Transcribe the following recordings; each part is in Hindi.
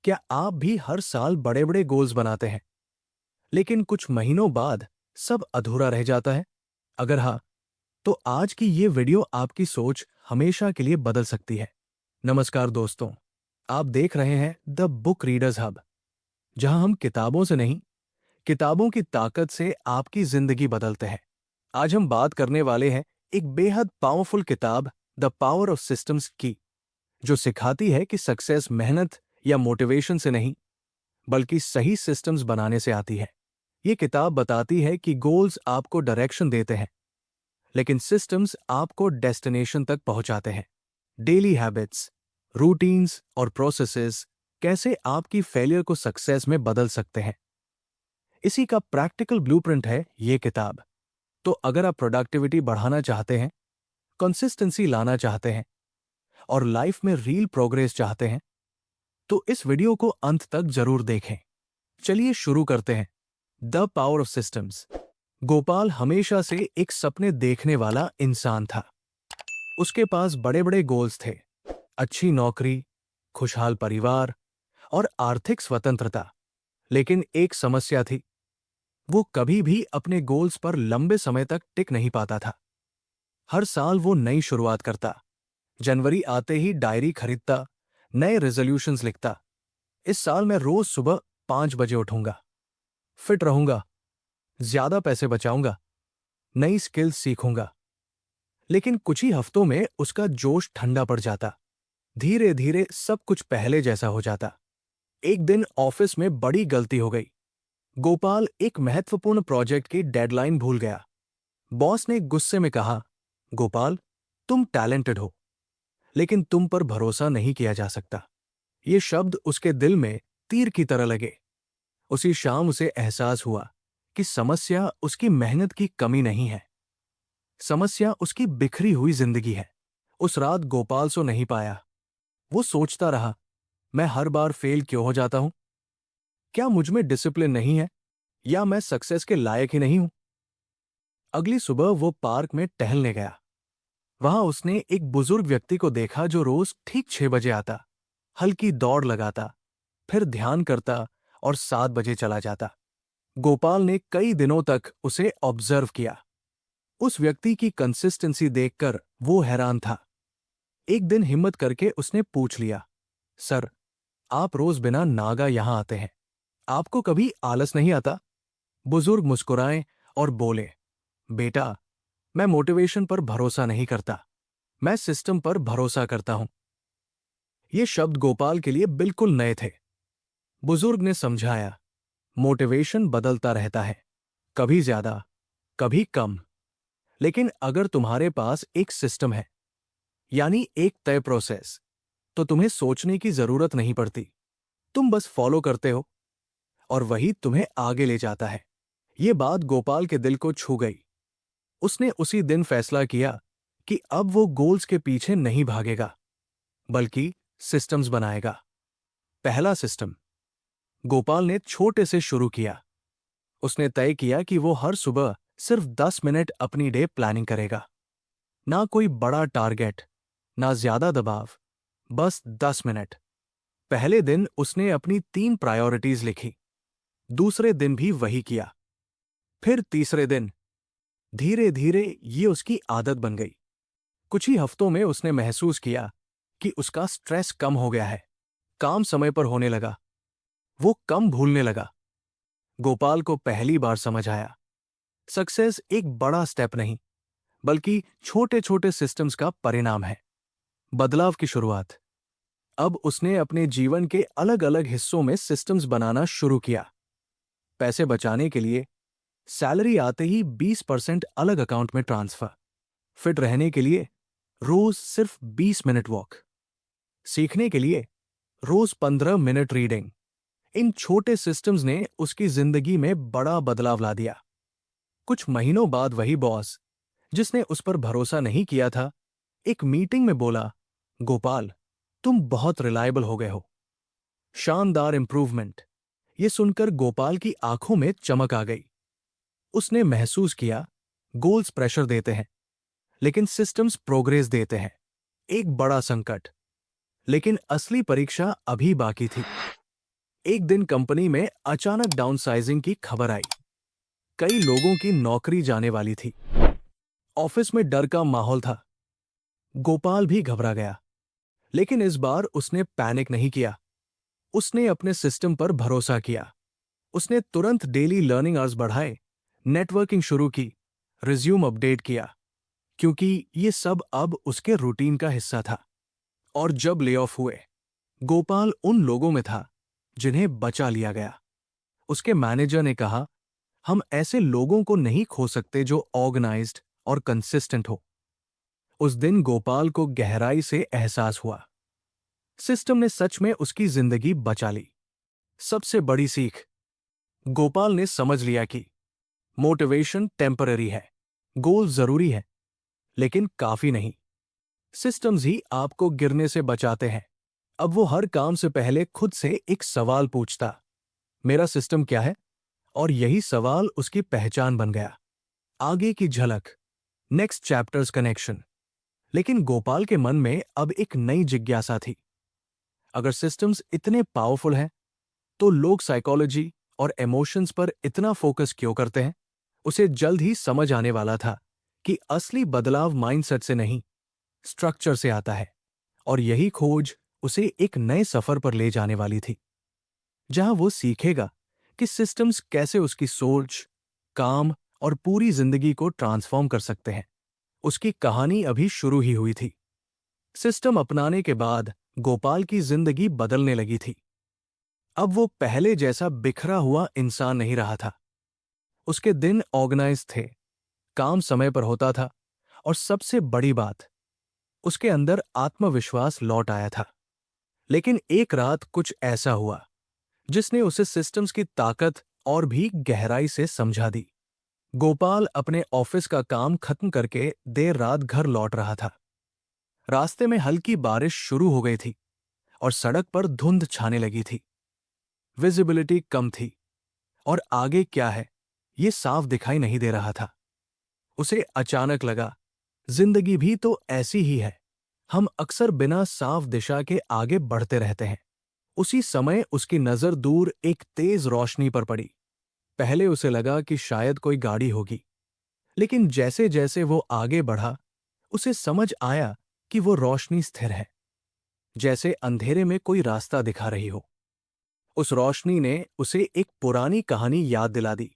क्या आप भी हर साल बड़े बड़े गोल्स बनाते हैं लेकिन कुछ महीनों बाद सब अधूरा रह जाता है? अगर हाँ, तो आज की ये वीडियो आपकी सोच हमेशा के लिए बदल सकती है। नमस्कार दोस्तों, आप देख रहे हैं द बुक रीडर्स हब, जहां हम किताबों से नहीं, किताबों की ताकत से आपकी जिंदगी बदलते हैं। आज हम बात करने वाले हैं एक बेहद पावरफुल किताब, द पावर ऑफ सिस्टम्स की, जो सिखाती है कि सक्सेस मेहनत या मोटिवेशन से नहीं, बल्कि सही सिस्टम्स बनाने से आती है। ये किताब बताती है कि गोल्स आपको डायरेक्शन देते हैं, लेकिन सिस्टम्स आपको डेस्टिनेशन तक पहुंचाते हैं। डेली हैबिट्स, रूटीन्स और प्रोसेसेस कैसे आपकी फेलियर को सक्सेस में बदल सकते हैं, इसी का प्रैक्टिकल ब्लूप्रिंट है ये किताब। तो अगर आप प्रोडक्टिविटी बढ़ाना चाहते हैं, कंसिस्टेंसी लाना चाहते हैं और लाइफ में रियल प्रोग्रेस चाहते हैं, तो इस वीडियो को अंत तक जरूर देखें। चलिए शुरू करते हैं। The power of systems. Gopal हमेशा से एक सपने देखने वाला इंसान था। उसके पास बड़े बड़े गोल्स थे, अच्छी नौकरी, खुशहाल परिवार और आर्थिक स्वतंत्रता। लेकिन एक समस्या थी, वो कभी भी अपने गोल्स पर लंबे समय तक टिक नहीं पाता था। हर साल वो नई शुरुआत करता, जनवरी आते ही डायरी खरीदता, नए रेजोल्यूशंस लिखता। इस साल मैं रोज सुबह 5 बजे उठूंगा, फिट रहूंगा, ज्यादा पैसे बचाऊंगा, नई स्किल्स सीखूंगा। लेकिन कुछ ही हफ्तों में उसका जोश ठंडा पड़ जाता। धीरे धीरे सब कुछ पहले जैसा हो जाता। एक दिन ऑफिस में बड़ी गलती हो गई। गोपाल एक महत्वपूर्ण प्रोजेक्ट की डेडलाइन भूल गया। बॉस ने गुस्से में कहा, गोपाल, तुम टैलेंटेड हो, लेकिन तुम पर भरोसा नहीं किया जा सकता। ये शब्द उसके दिल में तीर की तरह लगे। उसी शाम उसे एहसास हुआ कि समस्या उसकी मेहनत की कमी नहीं है, समस्या उसकी बिखरी हुई जिंदगी है। उस रात गोपाल सो नहीं पाया। वो सोचता रहा, मैं हर बार फेल क्यों हो जाता हूं? क्या मुझ में डिसिप्लिन नहीं है, या मैं सक्सेस के लायक ही नहीं हूं? अगली सुबह वो पार्क में टहलने गया। वहां उसने एक बुजुर्ग व्यक्ति को देखा जो रोज ठीक 6 बजे आता, हल्की दौड़ लगाता, फिर ध्यान करता और 7 बजे चला जाता। गोपाल ने कई दिनों तक उसे ऑब्जर्व किया। उस व्यक्ति की कंसिस्टेंसी देखकर वो हैरान था। एक दिन हिम्मत करके उसने पूछ लिया, सर, आप रोज बिना नागा यहां आते हैं, आपको कभी आलस नहीं आता? बुजुर्ग मुस्कुराए और बोले, बेटा, मैं मोटिवेशन पर भरोसा नहीं करता, मैं सिस्टम पर भरोसा करता हूं। ये शब्द गोपाल के लिए बिल्कुल नए थे। बुजुर्ग ने समझाया, मोटिवेशन बदलता रहता है, कभी ज्यादा, कभी कम, लेकिन अगर तुम्हारे पास एक सिस्टम है, यानी एक तय प्रोसेस, तो तुम्हें सोचने की जरूरत नहीं पड़ती। तुम बस फॉलो करते हो और वही तुम्हें आगे ले जाता है। ये बात गोपाल के दिल को छू गई। उसने उसी दिन फैसला किया कि अब वो गोल्स के पीछे नहीं भागेगा, बल्कि सिस्टम्स बनाएगा। पहला सिस्टम। गोपाल ने छोटे से शुरू किया। उसने तय किया कि वो हर सुबह सिर्फ 10 मिनट अपनी डे प्लानिंग करेगा। ना कोई बड़ा टारगेट, ना ज्यादा दबाव, बस 10 मिनट। पहले दिन उसने अपनी 3 प्रायोरिटीज लिखी। दूसरे दिन भी वही किया। फिर तीसरे दिन। धीरे धीरे ये उसकी आदत बन गई। कुछ ही हफ्तों में उसने महसूस किया कि उसका स्ट्रेस कम हो गया है, काम समय पर होने लगा, वो कम भूलने लगा। गोपाल को पहली बार समझ आया, सक्सेस एक बड़ा स्टेप नहीं, बल्कि छोटे छोटे सिस्टम्स का परिणाम है। बदलाव की शुरुआत। अब उसने अपने जीवन के अलग अलग हिस्सों में सिस्टम्स बनाना शुरू किया। पैसे बचाने के लिए सैलरी आते ही 20% अलग अकाउंट में ट्रांसफर। फिट रहने के लिए रोज सिर्फ 20 मिनट वॉक। सीखने के लिए रोज 15 मिनट रीडिंग। इन छोटे सिस्टम्स ने उसकी जिंदगी में बड़ा बदलाव ला दिया। कुछ महीनों बाद वही बॉस, जिसने उस पर भरोसा नहीं किया था, एक मीटिंग में बोला, गोपाल, तुम बहुत रिलायबल हो गए हो। शानदार इंप्रूवमेंट। ये सुनकर गोपाल की आंखों में चमक आ गई। उसने महसूस किया, गोल्स प्रेशर देते हैं, लेकिन सिस्टम्स प्रोग्रेस देते हैं। एक बड़ा संकट, लेकिन असली परीक्षा अभी बाकी थी। एक दिन कंपनी में अचानक डाउनसाइजिंग की खबर आई। कई लोगों की नौकरी जाने वाली थी। ऑफिस में डर का माहौल था। गोपाल भी घबरा गया, लेकिन इस बार उसने पैनिक नहीं किया। उसने अपने सिस्टम पर भरोसा किया। उसने तुरंत डेली लर्निंग आवर्स बढ़ाए, नेटवर्किंग शुरू की, रिज्यूम अपडेट किया, क्योंकि ये सब अब उसके रूटीन का हिस्सा था। और जब ले ऑफ हुए, गोपाल उन लोगों में था जिन्हें बचा लिया गया। उसके मैनेजर ने कहा, हम ऐसे लोगों को नहीं खो सकते जो ऑर्गेनाइज्ड और कंसिस्टेंट हो। उस दिन गोपाल को गहराई से एहसास हुआ, सिस्टम ने सच में उसकी जिंदगी बचा ली। सबसे बड़ी सीख, गोपाल ने समझ लिया कि मोटिवेशन टेम्पररी है, गोल जरूरी है, लेकिन काफी नहीं। सिस्टम्स ही आपको गिरने से बचाते हैं। अब वो हर काम से पहले खुद से एक सवाल पूछता, मेरा सिस्टम क्या है? और यही सवाल उसकी पहचान बन गया। आगे की झलक, नेक्स्ट चैप्टर्स कनेक्शन। लेकिन गोपाल के मन में अब एक नई जिज्ञासा थी। अगर सिस्टम्स इतने पावरफुल हैं, तो लोग साइकोलॉजी और इमोशंस पर इतना फोकस क्यों करते हैं? उसे जल्द ही समझ आने वाला था कि असली बदलाव माइंडसेट से नहीं, स्ट्रक्चर से आता है। और यही खोज उसे एक नए सफर पर ले जाने वाली थी, जहां वो सीखेगा कि सिस्टम्स कैसे उसकी सोच, काम और पूरी जिंदगी को ट्रांसफॉर्म कर सकते हैं। उसकी कहानी अभी शुरू ही हुई थी। सिस्टम अपनाने के बाद गोपाल की जिंदगी बदलने लगी थी। अब वो पहले जैसा बिखरा हुआ इंसान नहीं रहा था। उसके दिन ऑर्गेनाइज थे, काम समय पर होता था, और सबसे बड़ी बात, उसके अंदर आत्मविश्वास लौट आया था। लेकिन एक रात कुछ ऐसा हुआ जिसने उसे सिस्टम्स की ताकत और भी गहराई से समझा दी। गोपाल अपने ऑफिस का काम खत्म करके देर रात घर लौट रहा था। रास्ते में हल्की बारिश शुरू हो गई थी और सड़क पर धुंध छाने लगी थी। विजिबिलिटी कम थी और आगे क्या है ये साफ दिखाई नहीं दे रहा था। उसे अचानक लगा, जिंदगी भी तो ऐसी ही है। हम अक्सर बिना साफ दिशा के आगे बढ़ते रहते हैं। उसी समय उसकी नजर दूर एक तेज रोशनी पर पड़ी। पहले उसे लगा कि शायद कोई गाड़ी होगी, लेकिन जैसे जैसे वो आगे बढ़ा, उसे समझ आया कि वो रोशनी स्थिर है, जैसे अंधेरे में कोई रास्ता दिखा रही हो। उस रोशनी ने उसे एक पुरानी कहानी याद दिला दी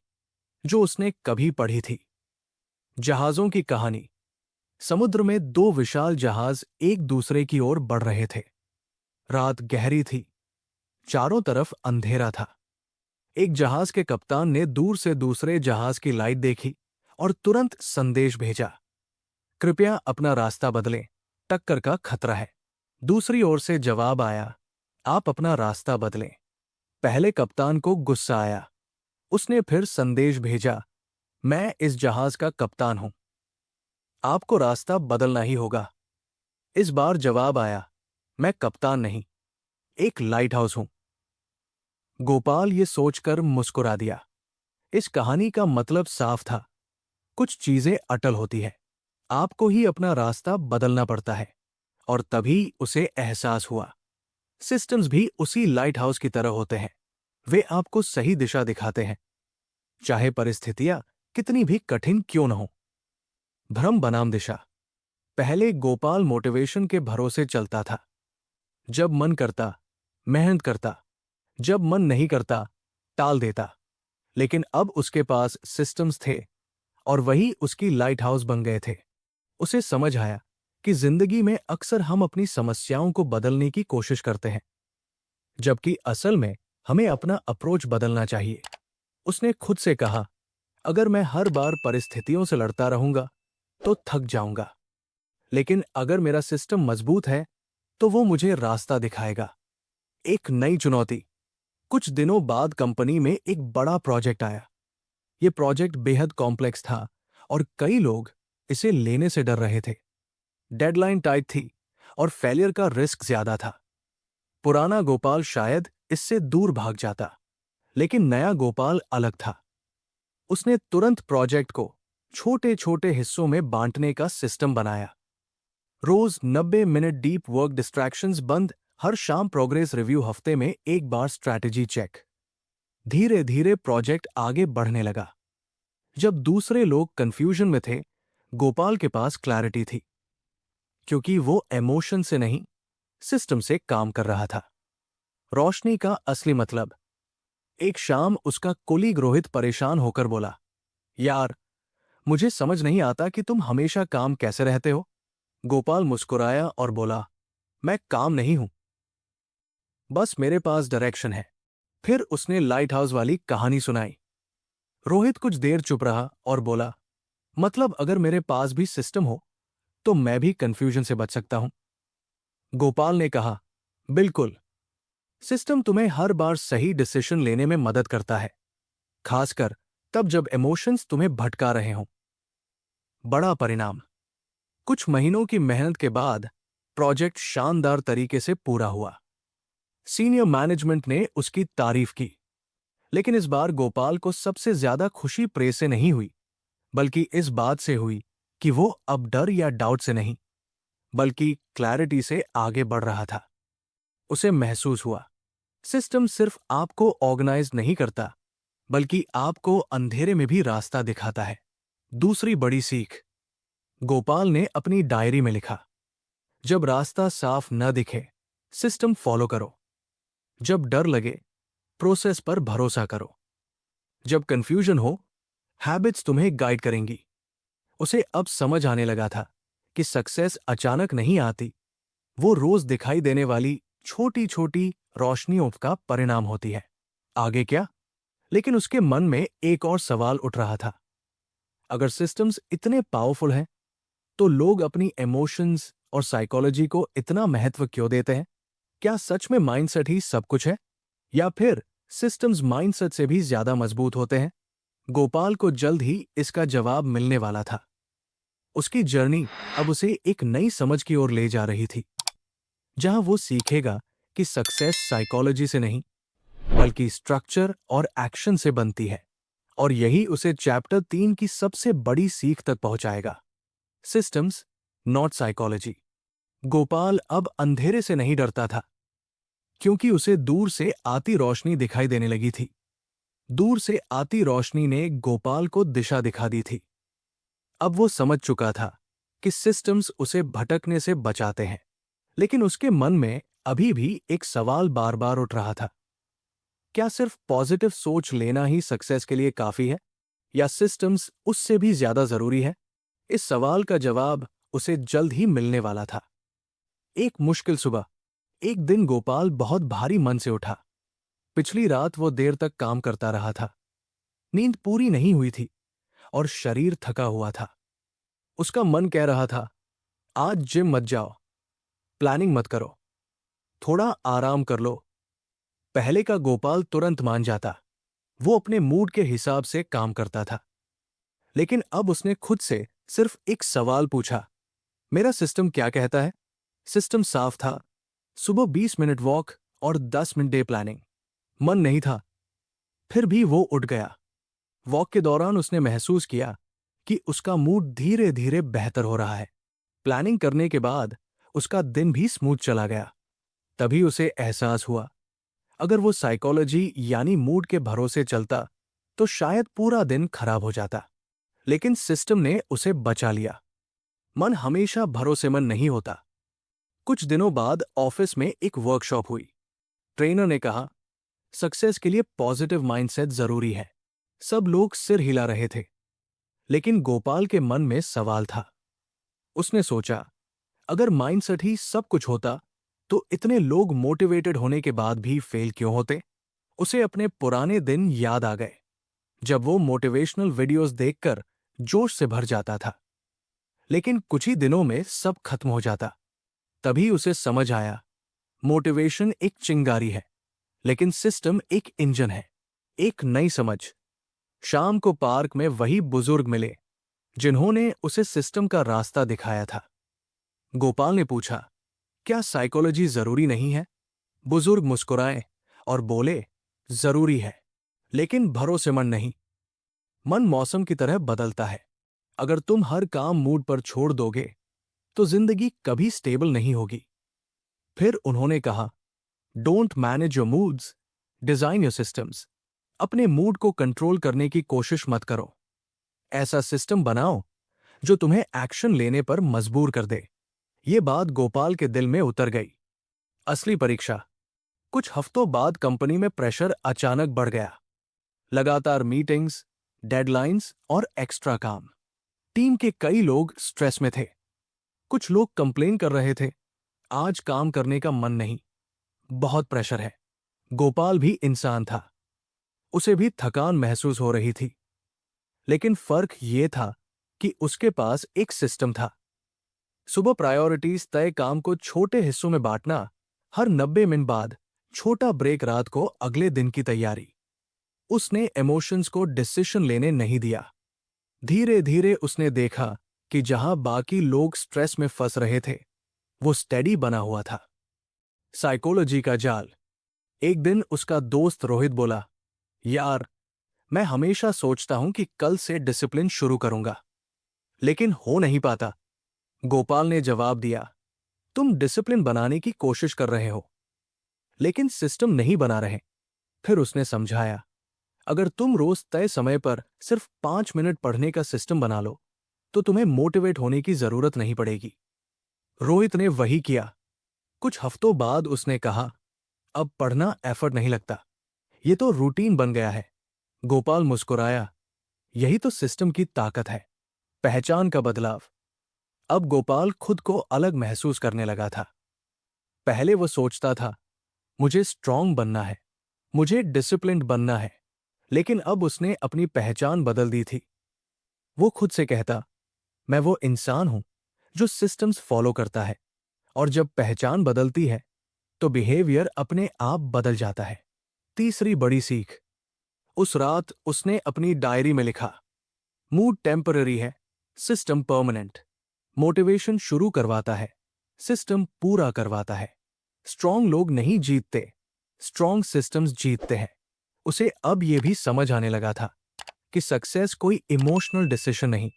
जो उसने कभी पढ़ी थी। जहाजों की कहानी। समुद्र में दो विशाल जहाज एक दूसरे की ओर बढ़ रहे थे। रात गहरी थी, चारों तरफ अंधेरा था। एक जहाज के कप्तान ने दूर से दूसरे जहाज की लाइट देखी और तुरंत संदेश भेजा, कृपया अपना रास्ता बदलें, टक्कर का खतरा है। दूसरी ओर से जवाब आया, आप अपना रास्ता बदलें। पहले कप्तान को गुस्सा आया। उसने फिर संदेश भेजा, मैं इस जहाज का कप्तान हूं, आपको रास्ता बदलना ही होगा। इस बार जवाब आया, मैं कप्तान नहीं, एक लाइट हाउस हूं। गोपाल ये सोचकर मुस्कुरा दिया। इस कहानी का मतलब साफ था, कुछ चीजें अटल होती है, आपको ही अपना रास्ता बदलना पड़ता है। और तभी उसे एहसास हुआ, सिस्टम्स भी उसी लाइट हाउस की तरह होते हैं। वे आपको सही दिशा दिखाते हैं, चाहे परिस्थितियां कितनी भी कठिन क्यों न हो। भ्रम बनाम दिशा। पहले गोपाल मोटिवेशन के भरोसे चलता था। जब मन करता, मेहनत करता, जब मन नहीं करता, टाल देता। लेकिन अब उसके पास सिस्टम्स थे और वही उसकी लाइट हाउस बन गए थे। उसे समझ आया कि जिंदगी में अक्सर हम अपनी समस्याओं को बदलने की कोशिश करते हैं, जबकि असल में हमें अपना अप्रोच बदलना चाहिए। उसने खुद से कहा, अगर मैं हर बार परिस्थितियों से लड़ता रहूंगा तो थक जाऊंगा, लेकिन अगर मेरा सिस्टम मजबूत है तो वो मुझे रास्ता दिखाएगा। एक नई चुनौती। कुछ दिनों बाद कंपनी में एक बड़ा प्रोजेक्ट आया। यह प्रोजेक्ट बेहद कॉम्प्लेक्स था और कई लोग इसे लेने से डर रहे थे। डेडलाइन टाइट थी और फेलियर का रिस्क ज्यादा था। पुराना गोपाल शायद इससे दूर भाग जाता, लेकिन नया गोपाल अलग था। उसने तुरंत प्रोजेक्ट को छोटे छोटे हिस्सों में बांटने का सिस्टम बनाया। रोज 90 मिनट डीप वर्क, डिस्ट्रैक्शंस बंद हर शाम प्रोग्रेस रिव्यू, हफ्ते में एक बार स्ट्रैटेजी चेक। धीरे धीरे प्रोजेक्ट आगे बढ़ने लगा। जब दूसरे लोग कंफ्यूजन में थे, गोपाल के पास क्लैरिटी थी, क्योंकि वो इमोशन से नहीं, सिस्टम से काम कर रहा था। रोशनी का असली मतलब। एक शाम उसका कोलीग रोहित परेशान होकर बोला, यार, मुझे समझ नहीं आता कि तुम हमेशा काम कैसे रहते हो। गोपाल मुस्कुराया और बोला, मैं काम नहीं हूं, बस मेरे पास डायरेक्शन है। फिर उसने लाइट हाउस वाली कहानी सुनाई। रोहित कुछ देर चुप रहा और बोला, मतलब अगर मेरे पास भी सिस्टम हो तो मैं भी कंफ्यूजन से बच सकता हूं। गोपाल ने कहा, बिल्कुल। सिस्टम तुम्हें हर बार सही डिसीजन लेने में मदद करता है, खासकर तब जब इमोशंस तुम्हें भटका रहे हों। बड़ा परिणाम। कुछ महीनों की मेहनत के बाद प्रोजेक्ट शानदार तरीके से पूरा हुआ। सीनियर मैनेजमेंट ने उसकी तारीफ की। लेकिन इस बार गोपाल को सबसे ज्यादा खुशी प्रेस से नहीं हुई, बल्कि इस बात से हुई कि वो अब डर या डाउट से नहीं, बल्कि क्लैरिटी से आगे बढ़ रहा था। उसे महसूस हुआ, सिस्टम सिर्फ आपको ऑर्गेनाइज नहीं करता, बल्कि आपको अंधेरे में भी रास्ता दिखाता है। दूसरी बड़ी सीख। गोपाल ने अपनी डायरी में लिखा, जब रास्ता साफ न दिखे, सिस्टम फॉलो करो। जब डर लगे, प्रोसेस पर भरोसा करो। जब कंफ्यूजन हो, हैबिट्स तुम्हें गाइड करेंगी। उसे अब समझ आने लगा था कि सक्सेस अचानक नहीं आती, वो रोज दिखाई देने वाली छोटी छोटी रोशनियों का परिणाम होती है। आगे क्या? लेकिन उसके मन में एक और सवाल उठ रहा था, अगर सिस्टम्स इतने पावरफुल हैं, तो लोग अपनी इमोशंस और साइकोलॉजी को इतना महत्व क्यों देते हैं? क्या सच में माइंडसेट ही सब कुछ है, या फिर सिस्टम्स माइंडसेट से भी ज्यादा मजबूत होते हैं? गोपाल को जल्द ही इसका जवाब मिलने वाला था। उसकी जर्नी अब उसे एक नई समझ की ओर ले जा रही थी, जहां वो सीखेगा कि सक्सेस साइकोलॉजी से नहीं, बल्कि स्ट्रक्चर और एक्शन से बनती है। और यही उसे चैप्टर 3 की सबसे बड़ी सीख तक पहुंचाएगा, सिस्टम्स, नॉट साइकोलॉजी। गोपाल अब अंधेरे से नहीं डरता था, क्योंकि उसे दूर से आती रोशनी दिखाई देने लगी थी। दूर से आती रोशनी ने गोपाल को दिशा दिखा दी थी। अब वो समझ चुका था कि सिस्टम्स उसे भटकने से बचाते हैं, लेकिन उसके मन में अभी भी एक सवाल बार बार उठ रहा था, क्या सिर्फ पॉजिटिव सोच लेना ही सक्सेस के लिए काफी है, या सिस्टम्स उससे भी ज्यादा जरूरी है? इस सवाल का जवाब उसे जल्द ही मिलने वाला था। एक मुश्किल सुबह। एक दिन गोपाल बहुत भारी मन से उठा। पिछली रात वो देर तक काम करता रहा था। नींद पूरी नहीं हुई थी और शरीर थका हुआ था। उसका मन कह रहा था, आज जिम मत जाओ, प्लानिंग मत करो, थोड़ा आराम कर लो। पहले का गोपाल तुरंत मान जाता, वो अपने मूड के हिसाब से काम करता था। लेकिन अब उसने खुद से सिर्फ एक सवाल पूछा, मेरा सिस्टम क्या कहता है? सिस्टम साफ था, सुबह 20 मिनट वॉक और 10 मिनट डे प्लानिंग। मन नहीं था, फिर भी वो उठ गया। वॉक के दौरान उसने महसूस किया कि उसका मूड धीरे धीरे बेहतर हो रहा है। प्लानिंग करने के बाद उसका दिन भी स्मूथ चला गया। तभी उसे एहसास हुआ, अगर वो साइकोलॉजी यानी मूड के भरोसे चलता तो शायद पूरा दिन खराब हो जाता। लेकिन सिस्टम ने उसे बचा लिया। मन हमेशा भरोसेमंद नहीं होता। कुछ दिनों बाद ऑफिस में एक वर्कशॉप हुई। ट्रेनर ने कहा, सक्सेस के लिए पॉजिटिव माइंडसेट जरूरी है। सब लोग सिर हिला रहे थे, लेकिन गोपाल के मन में सवाल था। उसने सोचा, अगर माइंडसेट ही सब कुछ होता तो इतने लोग मोटिवेटेड होने के बाद भी फेल क्यों होते? उसे अपने पुराने दिन याद आ गए, जब वो मोटिवेशनल वीडियोस देखकर जोश से भर जाता था, लेकिन कुछ ही दिनों में सब खत्म हो जाता। तभी उसे समझ आया, मोटिवेशन एक चिंगारी है, लेकिन सिस्टम एक इंजन है। एक नई समझ। शाम को पार्क में वही बुजुर्ग मिले जिन्होंने उसे सिस्टम का रास्ता दिखाया था। गोपाल ने पूछा, क्या साइकोलॉजी जरूरी नहीं है? बुजुर्ग मुस्कुराए और बोले, जरूरी है, लेकिन भरोसेमंद नहीं। मन मौसम की तरह बदलता है। अगर तुम हर काम मूड पर छोड़ दोगे तो जिंदगी कभी स्टेबल नहीं होगी। फिर उन्होंने कहा, don't manage your moods, design your systems. अपने मूड को कंट्रोल करने की कोशिश मत करो। ऐसा सिस्टम बनाओ जो तुम्हें एक्शन लेने पर मजबूर कर दे। ये बात गोपाल के दिल में उतर गई। असली परीक्षा। कुछ हफ्तों बाद कंपनी में प्रेशर अचानक बढ़ गया। लगातार मीटिंग्स, डेडलाइंस और एक्स्ट्रा काम। टीम के कई लोग स्ट्रेस में थे। कुछ लोग कंप्लेन कर रहे थे, आज काम करने का मन नहीं, बहुत प्रेशर है। गोपाल भी इंसान था, उसे भी थकान महसूस हो रही थी। लेकिन फर्क ये था कि उसके पास एक सिस्टम था। सुबह प्रायोरिटीज तय, काम को छोटे हिस्सों में बांटना, हर 90 मिनट बाद छोटा ब्रेक, रात को अगले दिन की तैयारी। उसने इमोशंस को डिसीजन लेने नहीं दिया। धीरे धीरे उसने देखा कि जहां बाकी लोग स्ट्रेस में फंस रहे थे, वो स्टेडी बना हुआ था। साइकोलॉजी का जाल। एक दिन उसका दोस्त रोहित बोला, यार, मैं हमेशा सोचता हूं कि कल से डिसिप्लिन शुरू करूंगा, लेकिन हो नहीं पाता। गोपाल ने जवाब दिया, तुम डिसिप्लिन बनाने की कोशिश कर रहे हो, लेकिन सिस्टम नहीं बना रहे। फिर उसने समझाया, अगर तुम रोज तय समय पर सिर्फ 5 मिनट पढ़ने का सिस्टम बना लो, तो तुम्हें मोटिवेट होने की जरूरत नहीं पड़ेगी। रोहित ने वही किया। कुछ हफ्तों बाद उसने कहा, अब पढ़ना एफर्ट नहीं लगता, ये तो रूटीन बन गया है। गोपाल मुस्कुराया, यही तो सिस्टम की ताकत है। पहचान का बदलाव। अब गोपाल खुद को अलग महसूस करने लगा था। पहले वो सोचता था, मुझे स्ट्रांग बनना है, मुझे डिसिप्लिन्ड बनना है। लेकिन अब उसने अपनी पहचान बदल दी थी। वो खुद से कहता, मैं वो इंसान हूं जो सिस्टम्स फॉलो करता है। और जब पहचान बदलती है, तो बिहेवियर अपने आप बदल जाता है। तीसरी बड़ी सीख। उस रात उसने अपनी डायरी में लिखा, मूड टेम्पररी है, सिस्टम परमानेंट। मोटिवेशन शुरू करवाता है, सिस्टम पूरा करवाता है। स्ट्रांग लोग नहीं जीतते, स्ट्रांग सिस्टम्स जीतते हैं। उसे अब यह भी समझ आने लगा था कि सक्सेस कोई इमोशनल डिसीजन नहीं,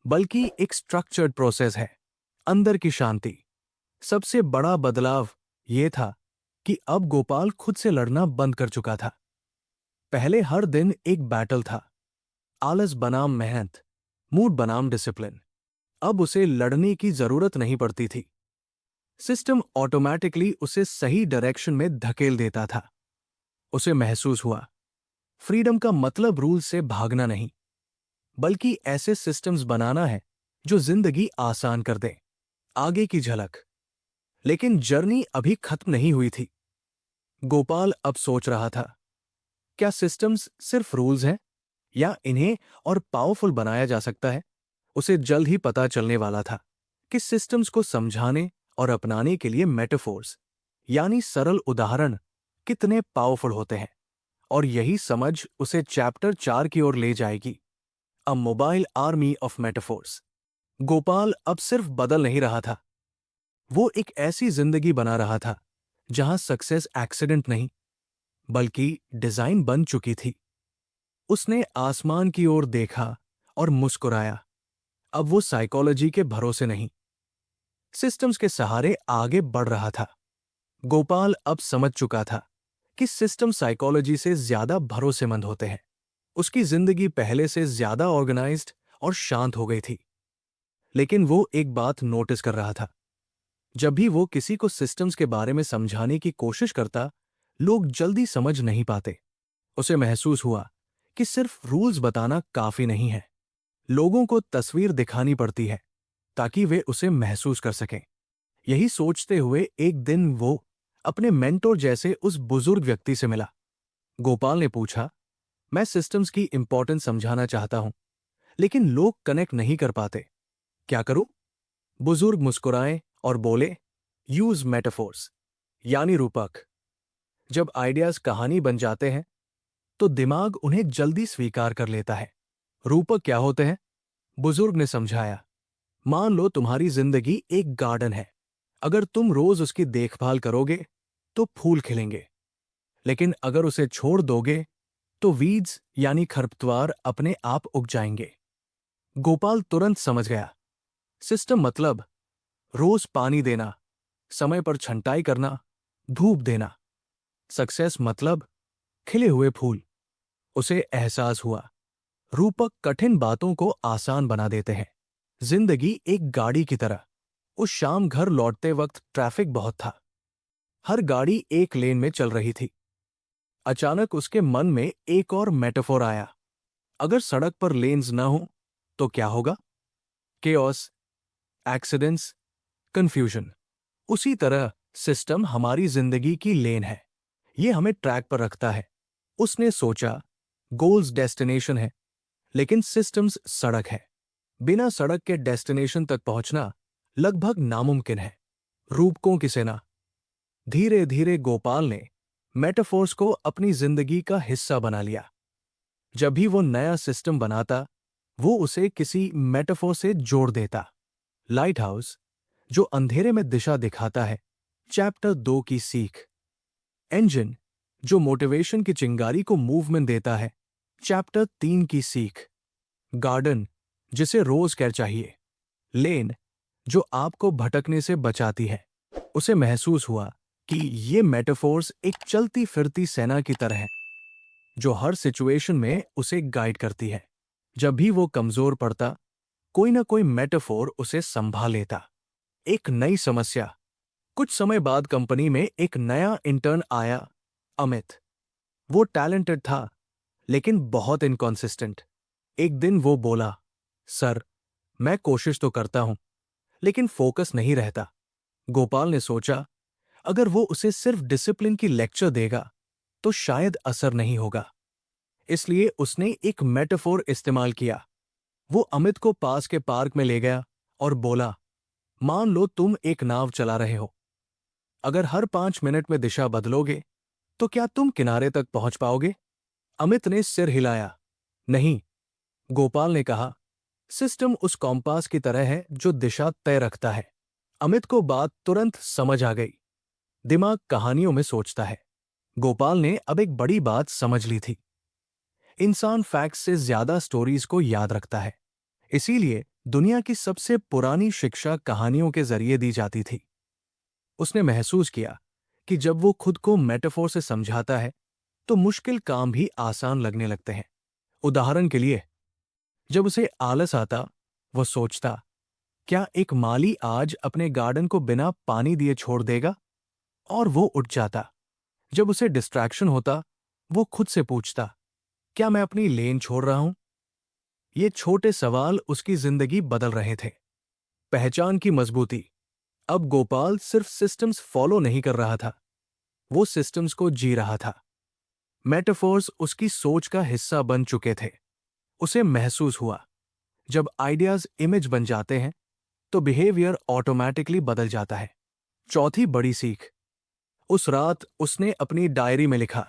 बल्कि एक स्ट्रक्चर्ड प्रोसेस है। अंदर की शांति। सबसे बड़ा बदलाव यह था कि अब गोपाल खुद से लड़ना बंद कर चुका था। पहले हर दिन एक बैटल था, आलस बनाम मेहनत, मूड बनाम डिसिप्लिन। अब उसे लड़ने की जरूरत नहीं पड़ती थी। सिस्टम ऑटोमैटिकली उसे सही डायरेक्शन में धकेल देता था। उसे महसूस हुआ, फ्रीडम का मतलब रूल से भागना नहीं, बल्कि ऐसे सिस्टम्स बनाना है जो जिंदगी आसान कर दे। आगे की झलक। लेकिन जर्नी अभी खत्म नहीं हुई थी। गोपाल अब सोच रहा था, क्या सिस्टम्स सिर्फ रूल्स हैं, या इन्हें और पावरफुल बनाया जा सकता है? उसे जल्द ही पता चलने वाला था कि सिस्टम्स को समझाने और अपनाने के लिए मेटाफोर्स, यानी सरल उदाहरण, कितने पावरफुल होते हैं। और यही समझ उसे चैप्टर 4 की ओर ले जाएगी, a mobile army of metaphors. Gopal अब सिर्फ बदल नहीं रहा था, वो एक ऐसी जिंदगी बना रहा था जहां सक्सेस एक्सीडेंट नहीं, बल्कि डिजाइन बन चुकी थी। उसने आसमान की ओर देखा और मुस्कुराया। अब वो साइकोलॉजी के भरोसे नहीं, सिस्टम्स के सहारे आगे बढ़ रहा था। गोपाल अब समझ चुका था कि सिस्टम साइकोलॉजी से ज्यादा भरोसेमंद होते हैं। उसकी जिंदगी पहले से ज्यादा ऑर्गेनाइज्ड और शांत हो गई थी। लेकिन वो एक बात नोटिस कर रहा था, जब भी वो किसी को सिस्टम्स के बारे में समझाने की कोशिश करता, लोग जल्दी समझ नहीं पाते। उसे महसूस हुआ कि सिर्फ रूल्स बताना काफी नहीं है, लोगों को तस्वीर दिखानी पड़ती है ताकि वे उसे महसूस कर सकें। यही सोचते हुए एक दिन वो अपने मेंटोर जैसे उस बुजुर्ग व्यक्ति से मिला। गोपाल ने पूछा, मैं सिस्टम्स की इंपॉर्टेंस समझाना चाहता हूं, लेकिन लोग कनेक्ट नहीं कर पाते, क्या करूं? बुजुर्ग मुस्कुराए और बोले, यूज मेटाफोर्स, यानी रूपक। जब आइडियाज कहानी बन जाते हैं, तो दिमाग उन्हें जल्दी स्वीकार कर लेता है। रूपक क्या होते हैं? बुजुर्ग ने समझाया, मान लो तुम्हारी जिंदगी एक गार्डन है। अगर तुम रोज उसकी देखभाल करोगे, तो फूल खिलेंगे। लेकिन अगर उसे छोड़ दोगे, तो वीड्स यानी खरपतवार अपने आप उग जाएंगे। गोपाल तुरंत समझ गया, सिस्टम मतलब रोज पानी देना, समय पर छंटाई करना, धूप देना। सक्सेस मतलब खिले हुए फूल। उसे एहसास हुआ, रूपक कठिन बातों को आसान बना देते हैं। जिंदगी एक गाड़ी की तरह। उस शाम घर लौटते वक्त ट्रैफिक बहुत था। हर गाड़ी एक लेन में चल रही थी। अचानक उसके मन में एक और मेटाफोर आया। अगर सड़क पर लेन्स न हो तो क्या होगा? Chaos, accidents, confusion. उसी तरह सिस्टम हमारी जिंदगी की लेन है। ये हमें ट्रैक पर रखता है। उसने सोचा, गोल्स डेस्टिनेशन है, लेकिन सिस्टम्स सड़क है। बिना सड़क के डेस्टिनेशन तक पहुंचना लगभग नामुमकिन है। रूपकों की सेना। धीरे धीरे गोपाल ने मेटाफोर्स को अपनी जिंदगी का हिस्सा बना लिया। जब भी वो नया सिस्टम बनाता, वो उसे किसी मेटाफोर से जोड़ देता। लाइट हाउस, जो अंधेरे में दिशा दिखाता है, चैप्टर 2 की सीख। इंजन, जो मोटिवेशन की चिंगारी को मूवमेंट देता है, चैप्टर 3 की सीख। गार्डन, जिसे रोज केयर चाहिए। लेन, जो आपको भटकने से बचाती है। उसे महसूस हुआ कि ये मेटाफोर्स एक चलती फिरती सेना की तरह है, जो हर सिचुएशन में उसे गाइड करती है। जब भी वो कमजोर पड़ता, कोई ना कोई मेटाफोर उसे संभाल लेता। एक नई समस्या। कुछ समय बाद कंपनी में एक नया इंटर्न आया, अमित। वो टैलेंटेड था, लेकिन बहुत इनकॉन्सिस्टेंट। एक दिन वो बोला, सर, मैं कोशिश तो करता हूं, लेकिन फोकस नहीं रहता। गोपाल ने सोचा, अगर वो उसे सिर्फ डिसिप्लिन की लेक्चर देगा तो शायद असर नहीं होगा। इसलिए उसने एक मेटाफोर इस्तेमाल किया। वो अमित को पास के पार्क में ले गया और बोला, मान लो तुम एक नाव चला रहे हो। अगर हर 5 मिनट में दिशा बदलोगे तो क्या तुम किनारे तक पहुंच पाओगे? अमित ने सिर हिलाया। नहीं। गोपाल ने कहा, सिस्टम उस कॉम्पास की तरह है जो दिशा तय रखता है। अमित को बात तुरंत समझ आ गई। दिमाग कहानियों में सोचता है। गोपाल ने अब एक बड़ी बात समझ ली थी। इंसान फैक्ट्स से ज्यादा स्टोरीज को याद रखता है। इसीलिए दुनिया की सबसे पुरानी शिक्षा कहानियों के जरिए दी जाती थी। उसने महसूस किया कि जब वो खुद को मेटाफोर से समझाता है तो मुश्किल काम भी आसान लगने लगते हैं। उदाहरण के लिए, जब उसे आलस आता, वो सोचता, क्या एक माली आज अपने गार्डन को बिना पानी दिए छोड़ देगा? और वो उठ जाता। जब उसे डिस्ट्रैक्शन होता, वो खुद से पूछता, क्या मैं अपनी लेन छोड़ रहा हूं? ये छोटे सवाल उसकी जिंदगी बदल रहे थे। पहचान की मजबूती। अब गोपाल सिर्फ सिस्टम्स फॉलो नहीं कर रहा था, वो सिस्टम्स को जी रहा था। मेटाफोर्स उसकी सोच का हिस्सा बन चुके थे। उसे महसूस हुआ, जब आइडियाज इमेज बन जाते हैं तो बिहेवियर ऑटोमैटिकली बदल जाता है। चौथी बड़ी सीख। उस रात उसने अपनी डायरी में लिखा,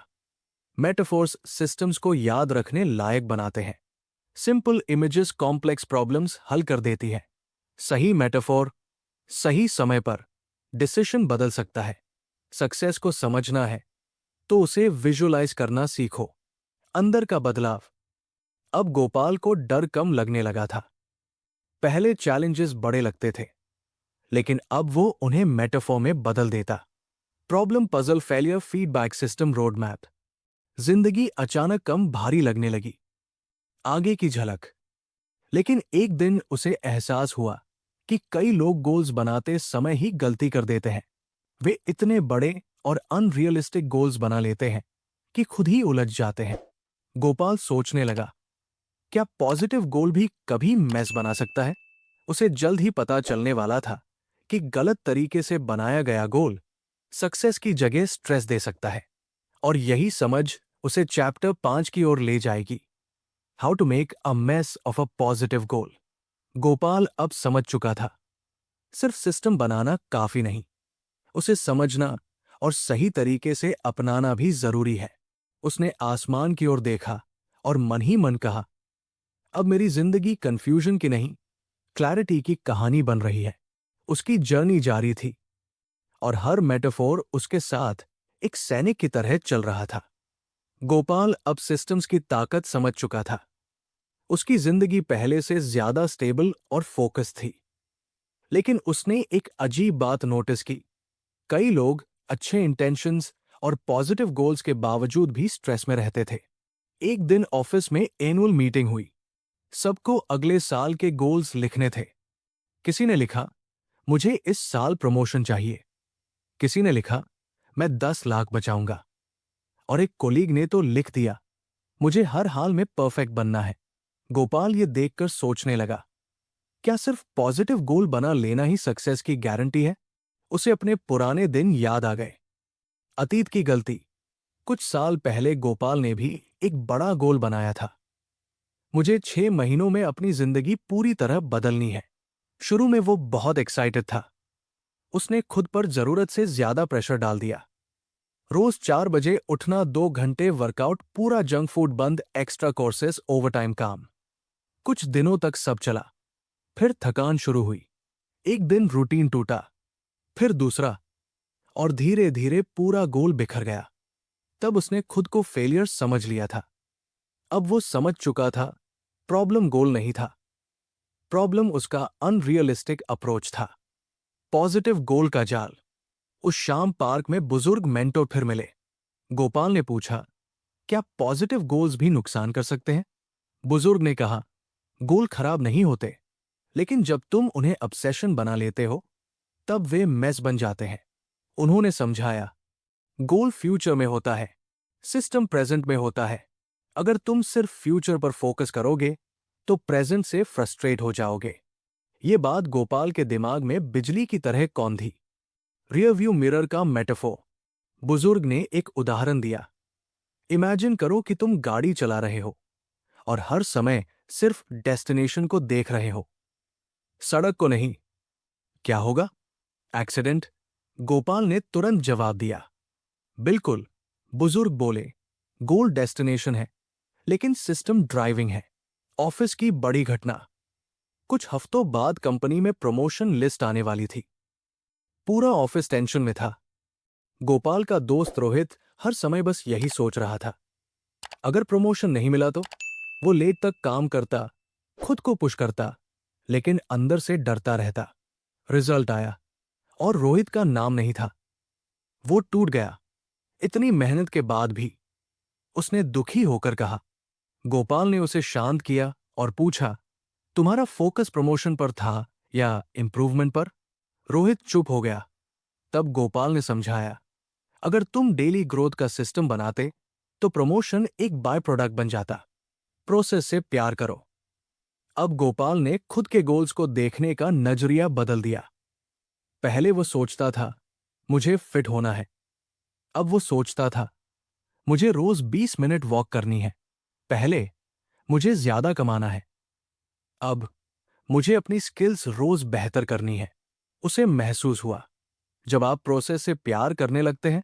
मेटाफोर्स सिस्टम्स को याद रखने लायक बनाते हैं। सिंपल इमेजेस कॉम्प्लेक्स प्रॉब्लम्स हल कर देती है। सही मेटाफोर सही समय पर डिसीजन बदल सकता है। सक्सेस को समझना है तो उसे विजुअलाइज करना सीखो। अंदर का बदलाव। अब गोपाल को डर कम लगने लगा था। पहले चैलेंजेस बड़े लगते थे, लेकिन अब वो उन्हें मेटाफोर में बदल देता। Problem puzzle failure feedback system road map. जिंदगी अचानक कम भारी लगने लगी। आगे की झलक। लेकिन एक दिन उसे एहसास हुआ कि कई लोग गोल्स बनाते समय ही गलती कर देते हैं। वे इतने बड़े और अनरियलिस्टिक गोल्स बना लेते हैं कि खुद ही उलझ जाते हैं। गोपाल सोचने लगा, क्या पॉजिटिव गोल भी कभी मैस बना सकता है? उसे जल्द ही पता चलने वाला था कि गलत तरीके से बनाया गया गोल सक्सेस की जगह स्ट्रेस दे सकता है। और यही समझ उसे चैप्टर 5 की ओर ले जाएगी। How to make a mess of a positive goal. Gopal अब समझ चुका था, सिर्फ सिस्टम बनाना काफी नहीं, उसे समझना और सही तरीके से अपनाना भी जरूरी है। उसने आसमान की ओर देखा और मन ही मन कहा, अब मेरी जिंदगी कंफ्यूजन की नहीं, क्लैरिटी की कहानी बन रही है। उसकी जर्नी जारी थी और हर मेटाफोर उसके साथ एक सैनिक की तरह चल रहा था। गोपाल अब सिस्टम्स की ताकत समझ चुका था। उसकी जिंदगी पहले से ज्यादा स्टेबल और फोकस थी। लेकिन उसने एक अजीब बात नोटिस की। कई लोग अच्छे इंटेंशंस और पॉजिटिव गोल्स के बावजूद भी स्ट्रेस में रहते थे। एक दिन ऑफिस में एनुअल मीटिंग हुई। सबको अगले साल के गोल्स लिखने थे। किसी ने लिखा, मुझे इस साल प्रमोशन चाहिए। किसी ने लिखा, मैं 10 लाख बचाऊंगा। और एक कोलीग ने तो लिख दिया, मुझे हर हाल में परफेक्ट बनना है। गोपाल ये देखकर सोचने लगा, क्या सिर्फ पॉजिटिव गोल बना लेना ही सक्सेस की गारंटी है? उसे अपने पुराने दिन याद आ गए। अतीत की गलती। कुछ साल पहले गोपाल ने भी एक बड़ा गोल बनाया था। मुझे 6 महीनों में अपनी जिंदगी पूरी तरह बदलनी है। शुरू में वो बहुत एक्साइटेड था। उसने खुद पर जरूरत से ज्यादा प्रेशर डाल दिया। रोज 4 बजे उठना, 2 घंटे वर्कआउट, पूरा जंक फूड बंद, एक्स्ट्रा कोर्सेस, ओवरटाइम काम। कुछ दिनों तक सब चला। फिर थकान शुरू हुई। एक दिन रूटीन टूटा, फिर दूसरा, और धीरे धीरे पूरा गोल बिखर गया। तब उसने खुद को फेलियर समझ लिया था। अब वो समझ चुका था, प्रॉब्लम गोल नहीं था, प्रॉब्लम उसका अनरियलिस्टिक अप्रोच था। पॉजिटिव गोल का जाल। उस शाम पार्क में बुजुर्ग मेंटोर फिर मिले। गोपाल ने पूछा, क्या पॉजिटिव गोल्स भी नुकसान कर सकते हैं? बुजुर्ग ने कहा, गोल खराब नहीं होते, लेकिन जब तुम उन्हें ऑब्सेशन बना लेते हो तब वे मेस बन जाते हैं। उन्होंने समझाया, गोल फ्यूचर में होता है, सिस्टम प्रेजेंट में होता है। अगर तुम सिर्फ फ्यूचर पर फोकस करोगे तो प्रेजेंट से फ्रस्ट्रेट हो जाओगे। ये बात गोपाल के दिमाग में बिजली की तरह कौंधी। रियर व्यू मिरर का मेटाफोर। बुजुर्ग ने एक उदाहरण दिया। इमेजिन करो कि तुम गाड़ी चला रहे हो और हर समय सिर्फ डेस्टिनेशन को देख रहे हो, सड़क को नहीं। क्या होगा? एक्सीडेंट। गोपाल ने तुरंत जवाब दिया, बिल्कुल। बुजुर्ग बोले, गोल डेस्टिनेशन है, लेकिन सिस्टम ड्राइविंग है। ऑफिस की बड़ी घटना। कुछ हफ्तों बाद कंपनी में प्रमोशन लिस्ट आने वाली थी। पूरा ऑफिस टेंशन में था। गोपाल का दोस्त रोहित हर समय बस यही सोच रहा था, अगर प्रमोशन नहीं मिला तो? वो लेट तक काम करता, खुद को पुश करता, लेकिन अंदर से डरता रहता। रिजल्ट आया और रोहित का नाम नहीं था। वो टूट गया। इतनी मेहनत के बाद भी। उसने दुखी होकर कहा। गोपाल ने उसे शांत किया और पूछा, तुम्हारा फोकस प्रमोशन पर था या इंप्रूवमेंट पर? रोहित चुप हो गया। तब गोपाल ने समझाया, अगर तुम डेली ग्रोथ का सिस्टम बनाते तो प्रमोशन एक बाय प्रोडक्ट बन जाता। प्रोसेस से प्यार करो। अब गोपाल ने खुद के गोल्स को देखने का नजरिया बदल दिया। पहले वो सोचता था, मुझे फिट होना है। अब वो सोचता था, मुझे रोज 20 मिनट वॉक करनी है। पहले, मुझे ज्यादा कमाना है। अब, मुझे अपनी स्किल्स रोज बेहतर करनी है। उसे महसूस हुआ, जब आप प्रोसेस से प्यार करने लगते हैं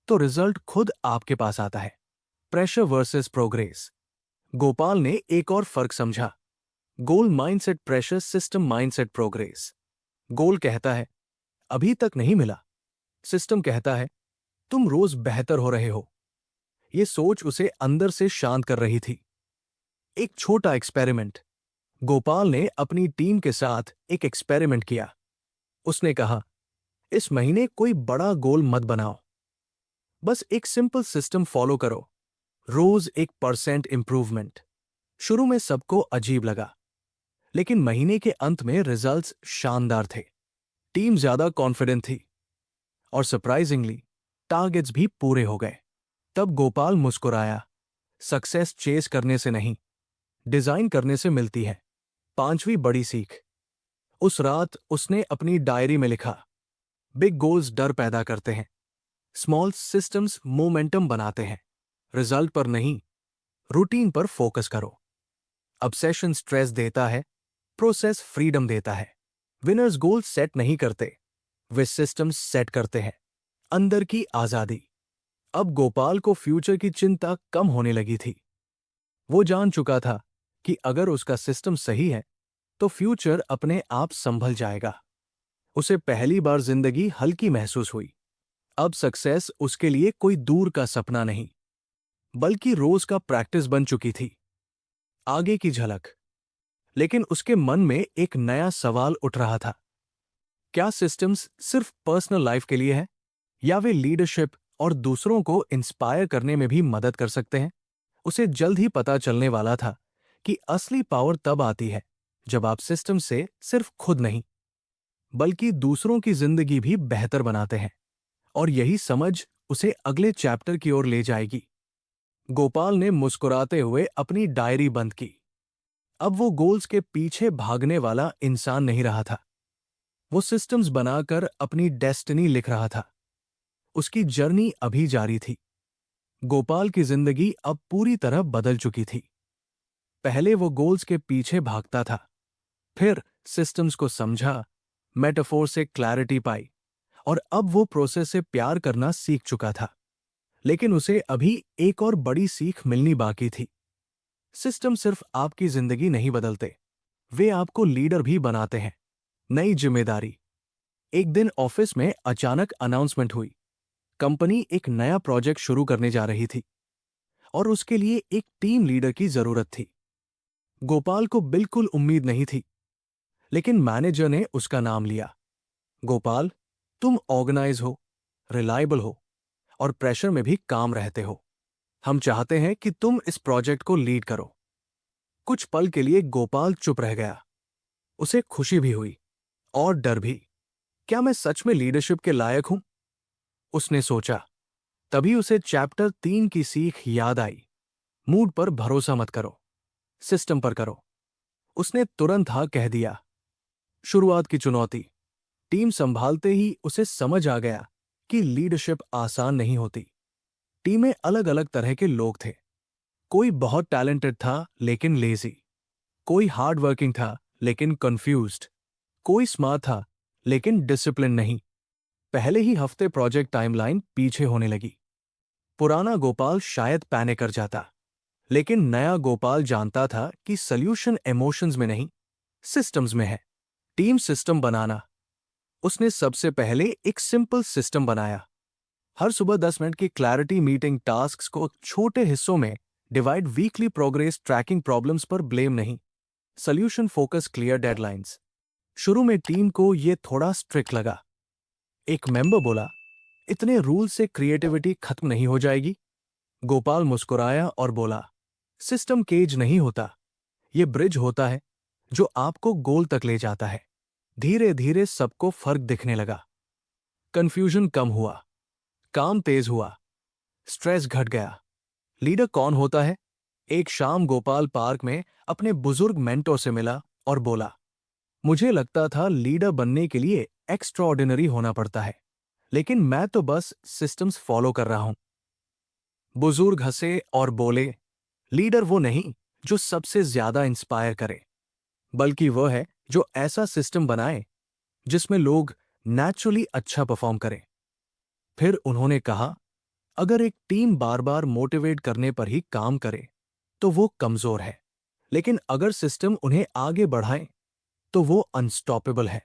तो रिजल्ट खुद आपके पास आता है। Pressure versus progress. गोपाल ने एक और फर्क समझा। Goal mindset pressure, system mindset progress. Goal कहता है, अभी तक नहीं मिला। सिस्टम कहता है, तुम रोज बेहतर हो रहे हो। ये सोच उसे अंदर से शांत कर रही थी। एक छोटा एक्सपेरिमेंट। गोपाल ने अपनी टीम के साथ एक एक्सपेरिमेंट किया। उसने कहा, इस महीने कोई बड़ा गोल मत बनाओ, बस एक सिंपल सिस्टम फॉलो करो, रोज 1% इंप्रूवमेंट। शुरू में सबको अजीब लगा, लेकिन महीने के अंत में रिजल्ट्स शानदार थे। टीम ज्यादा कॉन्फिडेंट थी और सरप्राइजिंगली टारगेट्स भी पूरे हो गए। तब गोपाल मुस्कुराया। सक्सेस चेस करने से नहीं, डिजाइन करने से मिलती है। 5वीं बड़ी सीख। उस रात उसने अपनी डायरी में लिखा, बिग गोल्स डर पैदा करते हैं, स्मॉल सिस्टम्स मोमेंटम बनाते हैं। रिजल्ट पर नहीं, रूटीन पर फोकस करो। ऑब्सेशन स्ट्रेस देता है, प्रोसेस फ्रीडम देता है। विनर्स गोल सेट नहीं करते, वे सिस्टम्स सेट करते हैं। अंदर की आजादी। अब गोपाल को फ्यूचर की चिंता कम होने लगी थी। वो जान चुका था कि अगर उसका सिस्टम सही है तो फ्यूचर अपने आप संभल जाएगा। उसे पहली बार जिंदगी हल्की महसूस हुई। अब सक्सेस उसके लिए कोई दूर का सपना नहीं, बल्कि रोज का प्रैक्टिस बन चुकी थी। आगे की झलक। लेकिन उसके मन में एक नया सवाल उठ रहा था, क्या सिस्टम्स सिर्फ पर्सनल लाइफ के लिए है या वे लीडरशिप और दूसरों को इंस्पायर करने में भी मदद कर सकते हैं। उसे जल्द ही पता चलने वाला था कि असली पावर तब आती है जब आप सिस्टम से सिर्फ खुद नहीं बल्कि दूसरों की जिंदगी भी बेहतर बनाते हैं। और यही समझ उसे अगले चैप्टर की ओर ले जाएगी। गोपाल ने मुस्कुराते हुए अपनी डायरी बंद की। अब वो गोल्स के पीछे भागने वाला इंसान नहीं रहा था। वो सिस्टम्स बनाकर अपनी डेस्टिनी लिख रहा था। उसकी जर्नी अभी जारी थी। गोपाल की जिंदगी अब पूरी तरह बदल चुकी थी। पहले वो गोल्स के पीछे भागता था, फिर सिस्टम्स को समझा, मेटाफोर से क्लैरिटी पाई, और अब वो प्रोसेस से प्यार करना सीख चुका था। लेकिन उसे अभी एक और बड़ी सीख मिलनी बाकी थी। सिस्टम सिर्फ आपकी जिंदगी नहीं बदलते, वे आपको लीडर भी बनाते हैं। नई जिम्मेदारी। एक दिन ऑफिस में अचानक अनाउंसमेंट हुई। कंपनी एक नया प्रोजेक्ट शुरू करने जा रही थी और उसके लिए एक टीम लीडर की जरूरत थी। गोपाल को बिल्कुल उम्मीद नहीं थी, लेकिन मैनेजर ने उसका नाम लिया। गोपाल, तुम ऑर्गेनाइज हो, रिलायबल हो और प्रेशर में भी काम रहते हो। हम चाहते हैं कि तुम इस प्रोजेक्ट को लीड करो। कुछ पल के लिए गोपाल चुप रह गया। उसे खुशी भी हुई और डर भी। क्या मैं सच में लीडरशिप के लायक हूं? उसने सोचा। तभी उसे चैप्टर 3 की सीख याद आई। मूड पर भरोसा मत करो, सिस्टम पर करो। उसने तुरंत हाँ कह दिया। शुरुआत की चुनौती। टीम संभालते ही उसे समझ आ गया कि लीडरशिप आसान नहीं होती। टीम में अलग अलग तरह के लोग थे। कोई बहुत टैलेंटेड था लेकिन लेजी, कोई हार्ड वर्किंग था लेकिन कंफ्यूज्ड, कोई स्मार्ट था लेकिन डिसिप्लिन नहीं। पहले ही हफ्ते प्रोजेक्ट टाइमलाइन पीछे होने लगी। पुराना गोपाल शायद पैनिक कर जाता, लेकिन नया गोपाल जानता था कि सॉल्यूशन इमोशंस में नहीं, सिस्टम्स में है। टीम सिस्टम बनाना। उसने सबसे पहले एक सिंपल सिस्टम बनाया। हर सुबह 10 मिनट की क्लैरिटी मीटिंग, टास्क्स को छोटे हिस्सों में divide, weekly progress tracking, problems पर ब्लेम नहीं, सॉल्यूशन फोकस, क्लियर डेडलाइंस। शुरू में टीम को यह थोड़ा स्ट्रिक्ट लगा। एक मेंबर बोला, इतने रूल से क्रिएटिविटी खत्म नहीं हो जाएगी? गोपाल मुस्कुराया और बोला, सिस्टम केज नहीं होता, ये ब्रिज होता है जो आपको गोल तक ले जाता है। धीरे धीरे सबको फर्क दिखने लगा। कंफ्यूजन कम हुआ, काम तेज हुआ, स्ट्रेस घट गया। लीडर कौन होता है? एक शाम गोपाल पार्क में अपने बुजुर्ग मेंटोर से मिला और बोला, मुझे लगता था लीडर बनने के लिए एक्स्ट्राऑर्डिनरी होना पड़ता है, लेकिन मैं तो बस सिस्टम्स फॉलो कर रहा हूं। बुजुर्ग हंसे और बोले, लीडर वो नहीं जो सबसे ज्यादा इंस्पायर करे, बल्कि वह है जो ऐसा सिस्टम बनाए जिसमें लोग नेचुरली अच्छा परफॉर्म करें। फिर उन्होंने कहा, अगर एक टीम बार बार मोटिवेट करने पर ही काम करे तो वो कमजोर है, लेकिन अगर सिस्टम उन्हें आगे बढ़ाए तो वो अनस्टॉपेबल है।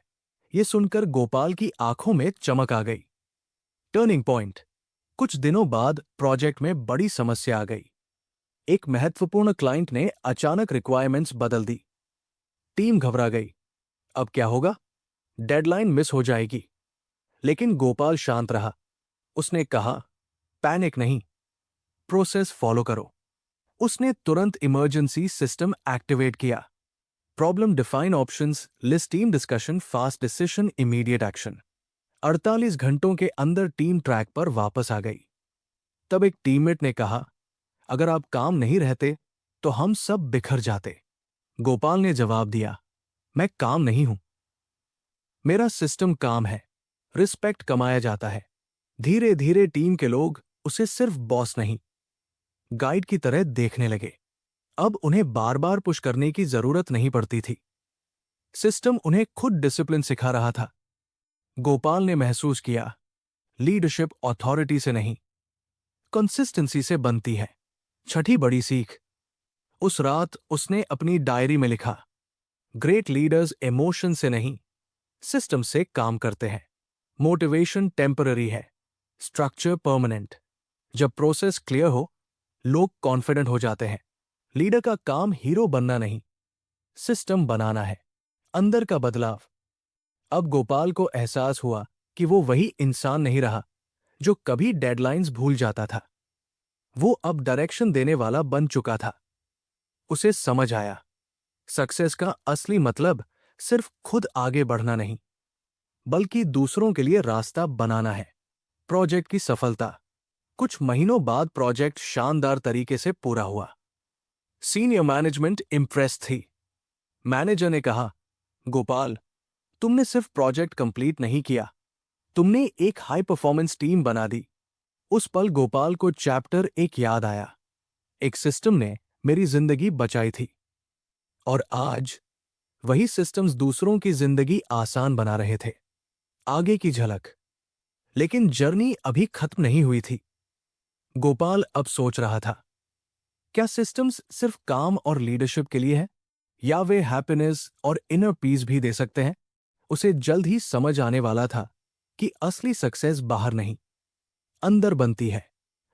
ये सुनकर गोपाल की आंखों में चमक आ गई। Turning point. कुछ दिनों बाद प्रोजेक्ट में बड़ी समस्या आ गई। एक महत्वपूर्ण क्लाइंट ने अचानक रिक्वायरमेंट्स बदल दी। टीम घबरा गई। अब क्या होगा? डेडलाइन मिस हो जाएगी। लेकिन गोपाल शांत रहा। उसने कहा, पैनिक नहीं, प्रोसेस फॉलो करो। उसने तुरंत इमरजेंसी सिस्टम एक्टिवेट किया। Problem define options, list, team discussion, fast decision, immediate action. 48 घंटों के अंदर टीम ट्रैक पर वापस आ गई। तब एक टीममेट ने कहा, अगर आप काम नहीं रहते तो हम सब बिखर जाते। गोपाल ने जवाब दिया, मैं काम नहीं हूं, मेरा सिस्टम काम है। रिस्पेक्ट कमाया जाता है। धीरे धीरे टीम के लोग उसे सिर्फ बॉस नहीं, गाइड की तरह देखने लगे। अब उन्हें बार बार पुश करने की जरूरत नहीं पड़ती थी। सिस्टम उन्हें खुद डिसिप्लिन सिखा रहा था। गोपाल ने महसूस किया, लीडरशिप अथॉरिटी से नहीं, कंसिस्टेंसी से बनती है। छठी बड़ी सीख। उस रात उसने अपनी डायरी में लिखा, ग्रेट लीडर्स इमोशन से नहीं, सिस्टम से काम करते हैं। मोटिवेशन टेम्पररी है, स्ट्रक्चर परमानेंट। जब प्रोसेस क्लियर हो, लोग कॉन्फिडेंट हो जाते हैं। लीडर का काम हीरो बनना नहीं, सिस्टम बनाना है। अंदर का बदलाव। अब गोपाल को एहसास हुआ कि वो वही इंसान नहीं रहा जो कभी डेडलाइंस भूल जाता था, वो अब डायरेक्शन देने वाला बन चुका था। उसे समझ आया, सक्सेस का असली मतलब सिर्फ खुद आगे बढ़ना नहीं, बल्कि दूसरों के लिए रास्ता बनाना है। प्रोजेक्ट की सफलता। कुछ महीनों बाद प्रोजेक्ट शानदार तरीके से पूरा हुआ। सीनियर मैनेजमेंट इंप्रेस थी। मैनेजर ने कहा, गोपाल, तुमने सिर्फ प्रोजेक्ट कंप्लीट नहीं किया, तुमने एक हाई परफॉर्मेंस टीम बना दी। उस पल गोपाल को चैप्टर एक याद आया। एक सिस्टम ने मेरी जिंदगी बचाई थी, और आज वही सिस्टम्स दूसरों की जिंदगी आसान बना रहे थे। आगे की झलक। लेकिन जर्नी अभी खत्म नहीं हुई थी। गोपाल अब सोच रहा था, क्या सिस्टम्स सिर्फ काम और लीडरशिप के लिए है, या वे हैप्पीनेस और इनर पीस भी दे सकते हैं? उसे जल्द ही समझ आने वाला था कि असली सक्सेस बाहर नहीं, अंदर बनती है।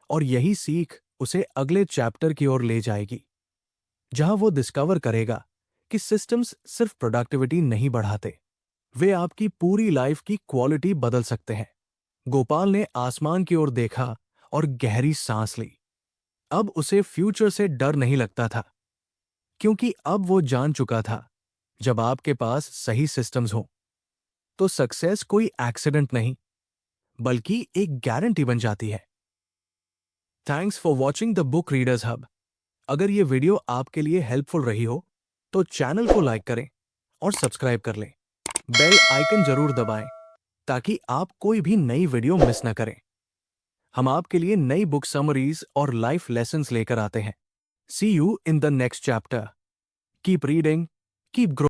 और यही सीख उसे अगले चैप्टर की ओर ले जाएगी, जहां वो डिस्कवर करेगा कि सिस्टम्स सिर्फ प्रोडक्टिविटी नहीं बढ़ाते, वे आपकी पूरी लाइफ की क्वालिटी बदल सकते हैं। गोपाल ने आसमान की ओर देखा और गहरी सांस ली। अब उसे फ्यूचर से डर नहीं लगता था, क्योंकि अब वो जान चुका था, जब आपके पास सही सिस्टम्स हो, तो सक्सेस कोई एक्सीडेंट नहीं, बल्कि एक गारंटी बन जाती है। Thanks for watching the book readers hub. अगर ये वीडियो आपके लिए हेल्पफुल रही हो, तो चैनल को लाइक करें और सब्सक्राइब कर लें। बेल आइकन जरूर दबाएं, ताकि आप कोई भी नई वीडियो मिस न करें। हम आपके लिए नई बुक समरीज और लाइफ लेसन्स लेकर आते हैं। See you in the next chapter. Keep reading, keep grow.